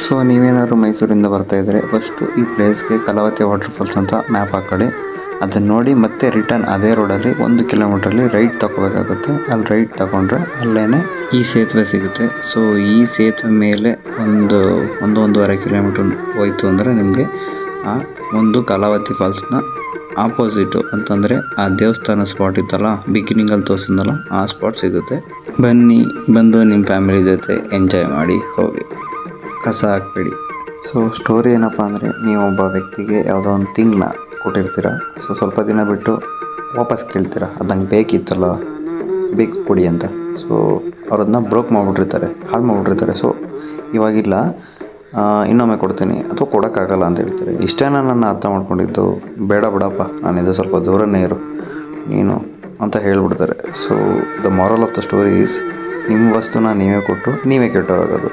So ನೀವೇನಾದ್ರು ಮೈಸೂರಿಂದ ಬರ್ತಾಯಿದ್ರೆ first ಈ ಪ್ಲೇಸ್ಗೆ ಕಲಾವತಿ ವಾಟರ್ಫಾಲ್ಸ್ ಅಂತ ಮ್ಯಾಪ್ ಹಾಕೊಳ್ಳಿ. ಅದನ್ನು ನೋಡಿ ಮತ್ತೆ ರಿಟರ್ನ್ ಅದೇ ರೋಡಲ್ಲಿ 1 ಕಿಲೋಮೀಟ್ರಲ್ಲಿ ರೈಟ್ ತಗೋಬೇಕಾಗುತ್ತೆ. ಅಲ್ಲಿ ರೈಟ್ ತಗೊಂಡ್ರೆ ಅಲ್ಲೇ ಈ ಸೇತುವೆ ಸಿಗುತ್ತೆ. ಸೊ ಈ ಸೇತುವೆ ಮೇಲೆ ಒಂದೂವರೆ ಕಿಲೋಮೀಟ್ರ್ ಹೋಯ್ತು ಅಂದರೆ ನಿಮಗೆ ಆ ಒಂದು ಕಲಾವತಿ ಫಾಲ್ಸ್ನ ಆಪೋಸಿಟು ಅಂತಂದರೆ ಆ ದೇವಸ್ಥಾನ ಸ್ಪಾಟ್ ಇತ್ತಲ್ಲ, ಬಿಗಿನಿಂಗಲ್ಲಿ ತೋರಿಸಿದ್ನಲ್ಲ ಆ ಸ್ಪಾಟ್ ಸಿಗುತ್ತೆ. ಬಂದು ನಿಮ್ಮ ಫ್ಯಾಮಿಲಿ ಜೊತೆ ಎಂಜಾಯ್ ಮಾಡಿ ಹೋಗಿ, ಕಸ ಹಾಕಬೇಡಿ. ಸೊ ಸ್ಟೋರಿ ಏನಪ್ಪ ಅಂದರೆ, ನೀವು ಒಬ್ಬ ವ್ಯಕ್ತಿಗೆ ಯಾವುದೋ ಒಂದು ಥಿಂಗ್ನ ಕೊಟ್ಟಿರ್ತೀರ. ಸೊ ಸ್ವಲ್ಪ ದಿನ ಬಿಟ್ಟು ವಾಪಸ್ ಕೇಳ್ತೀರ, ಅದು ನಂಗೆ ಬೇಕಿತ್ತಲ್ಲ, ಬೇಕು ಕೊಡಿ ಅಂತ. ಸೊ ಅವ್ರದನ್ನ ಬ್ರೋಕ್ ಮಾಡಿಬಿಟ್ಟಿರ್ತಾರೆ, ಹಾಳು ಮಾಡಿಬಿಟ್ಟಿರ್ತಾರೆ. ಸೊ ಇವಾಗಿಲ್ಲ, ಇನ್ನೊಮ್ಮೆ ಕೊಡ್ತೀನಿ ಅಥವಾ ಕೊಡೋಕ್ಕಾಗಲ್ಲ ಅಂತ ಹೇಳ್ತಾರೆ. ಇಷ್ಟೇನ ನನ್ನ ಅರ್ಥ ಮಾಡ್ಕೊಂಡಿದ್ದು, ಬೇಡ ಬಿಡಪ್ಪ, ನಾನಿದು ಸ್ವಲ್ಪ ದೂರನೇ ಇರು ನೀನು ಅಂತ ಹೇಳ್ಬಿಡ್ತಾರೆ. So the moral of the story is, ನಿಮ್ಮ ವಸ್ತುನ ನೀವೇ ಕೊಟ್ಟು ನೀವೇ ಕೆಟ್ಟೋರಾಗೋದು.